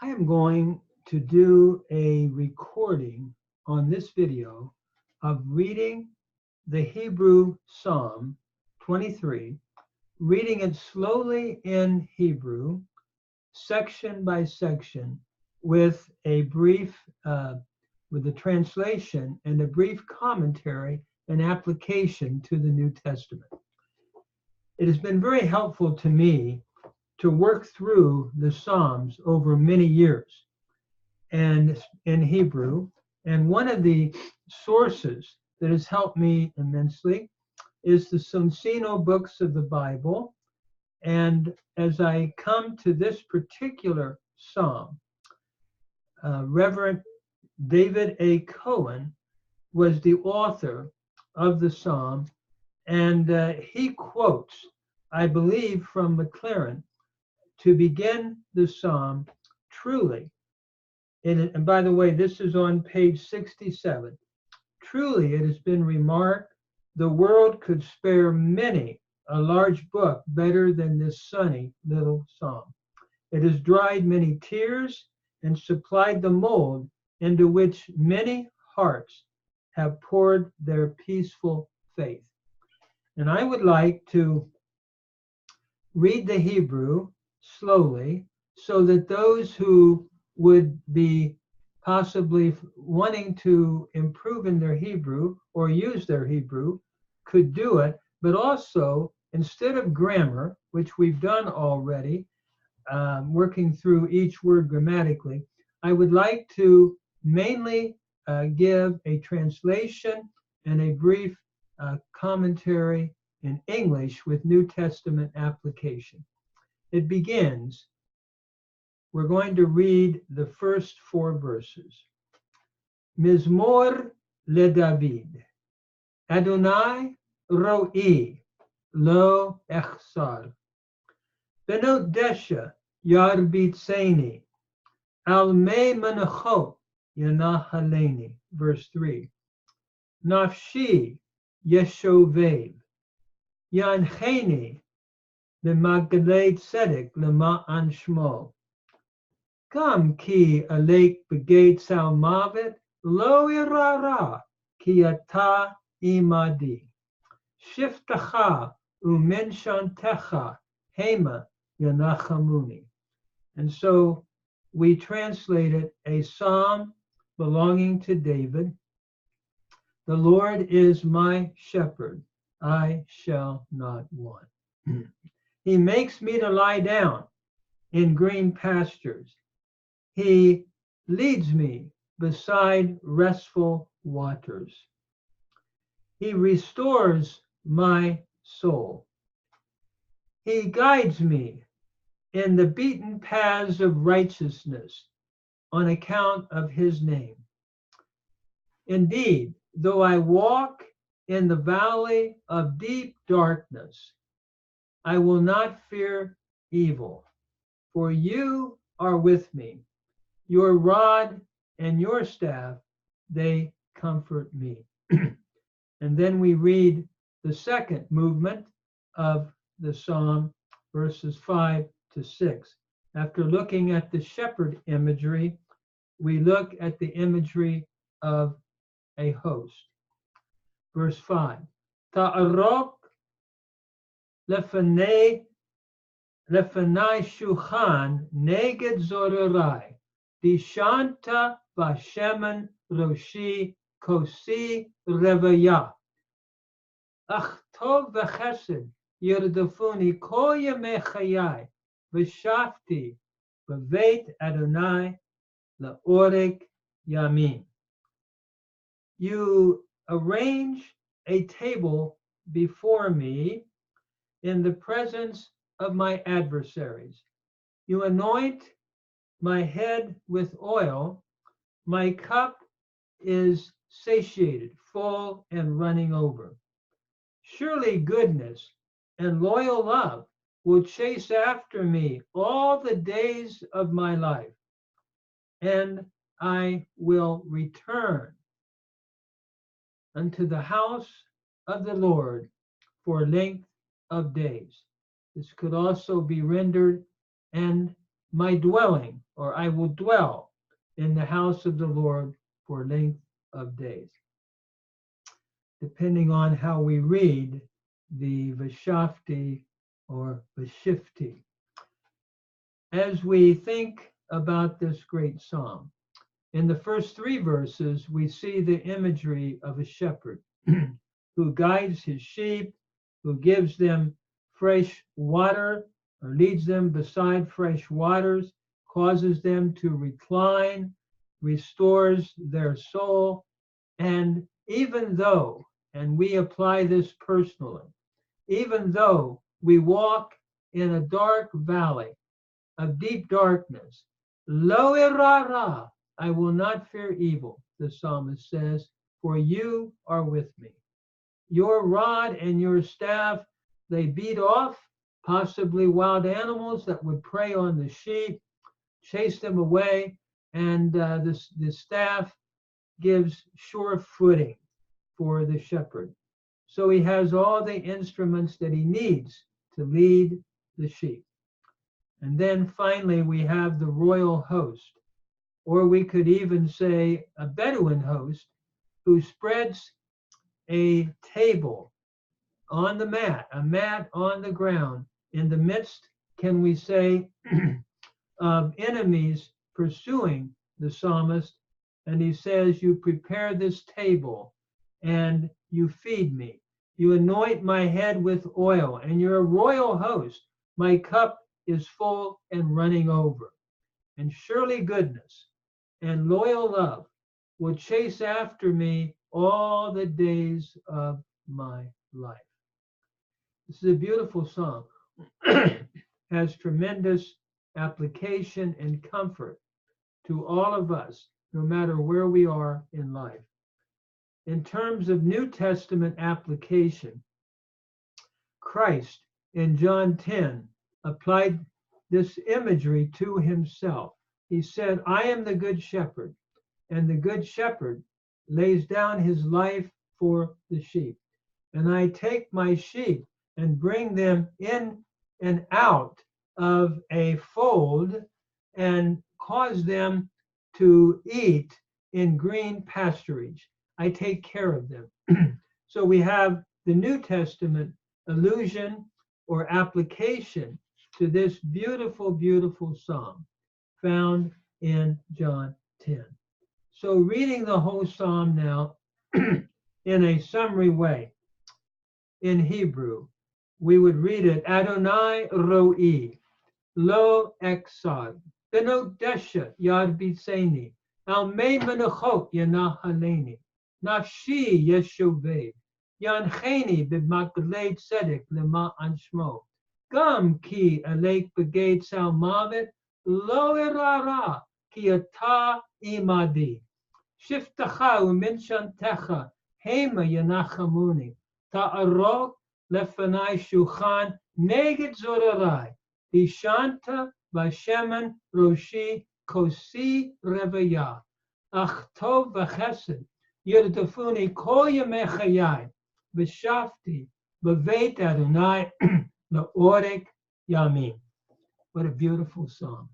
I am going to do a recording on this video of reading the Hebrew Psalm 23, reading it slowly in Hebrew, section by section, with a brief, with the translation and a brief commentary and application to the New Testament. It has been very helpful to me to work through the Psalms over many years and in Hebrew. And one of the sources that has helped me immensely is the Soncino books of the Bible. And as I come to this particular psalm, Reverend David A. Cohen was the author of the psalm, and he quotes, I believe, from Maclaren to begin the psalm, truly. And by the way, this is on page 67. Truly, it has been remarked, the world could spare many a large book better than this sunny little psalm. It has dried many tears and supplied the mold into which many hearts have poured their peaceful faith. And I would like to read the Hebrew slowly so that those who would be possibly wanting to improve in their Hebrew or use their Hebrew could do it, but also instead of grammar, which we've done already, working through each word grammatically, I would like to mainly give a translation and a brief commentary in English with New Testament application. It begins, we're going to read the first 4 verses. Mizmor LeDavid. Adonai ro'i lo echsar. Benot desha yarbitzeni. Al me menachot yanahaleni. Verse 3. Nafshi yeshovev. Yancheni lemagdalei tzedek lema'an shmo. Kam ki alek begate salmavet lo irara ki ata imadi. Shiftacha umenshantecha hema yanachamuni. And so we translated a psalm belonging to David. The Lord is my shepherd, I shall not want. He makes me to lie down in green pastures. He leads me beside restful waters. He restores my soul. He guides me in the beaten paths of righteousness on account of his name. Indeed, though I walk in the valley of deep darkness, I will not fear evil, for you are with me. Your rod and your staff, they comfort me. And then we read the second movement of the psalm, verses 5 to 6. After looking at the shepherd imagery, we look at the imagery of a host. Verse 5. Ta'arok lefanei shulchan neged zorerai. Dishanta Basheman Roshi Kosi Revaya. Ach tov v'chesed yirdafuni kol yemei chayai v'shafti b'veit Adonai la'orek yamin. You arrange a table before me in the presence of my adversaries. You anoint my head with oil, my cup is satiated, full and running over. Surely goodness and loyal love will chase after me all the days of my life, and I will return unto the house of the Lord for length of days. This could also be rendered, and my dwelling, or I will dwell in the house of the Lord for length of days. Depending on how we read the Vashafti or Vashifti. As we think about this great psalm, in the first 3 verses, we see the imagery of a shepherd who guides his sheep, who gives them fresh water or leads them beside fresh waters, causes them to recline, restores their soul. And even though, and we apply this personally, even though we walk in a dark valley of deep darkness, lo irara, I will not fear evil, the psalmist says, for you are with me. Your rod and your staff, they beat off possibly wild animals that would prey on the sheep, chase them away, and the staff gives sure footing for the shepherd. So he has all the instruments that he needs to lead the sheep. And then finally, we have the royal host, or we could even say a Bedouin host, who spreads a table on the mat, a mat on the ground, in the midst, can we say, of enemies pursuing the psalmist. And he says, you prepare this table and you feed me. You anoint my head with oil, and you're a royal host. My cup is full and running over. And surely goodness and loyal love will chase after me all the days of my life. This is a beautiful song. Has tremendous application and comfort to all of us, no matter where we are in life. In terms of New Testament application, Christ in John 10 applied this imagery to himself. He said, I am the good shepherd, and the good shepherd lays down his life for the sheep. And I take my sheep and bring them in and out of a fold and cause them to eat in green pasturage. I take care of them. So we have the New Testament allusion or application to this beautiful, beautiful psalm found in John 10. So reading the whole psalm now in a summary way, in Hebrew, we would read it, Adonai ro'i, lo eksad, benot desha yad bitseni, al mei menachot yanahaleni, nafshi yeshuvev, yancheni b'maklei tzedek lema'an shmo, gam ki alek beged salmavet, lo irara ki ata imadi, shiftacha u'minshantecha, hema yanachamuni, ta'arok lefanai shulchan neged zorarai, Ishanta Vasheman Roshi Kosi Revaya, Achtov Vachesed, Yerdafuni Kol Yamechayai, Vashafti, Baveit Adonai, Laorek Yamin. What a beautiful song.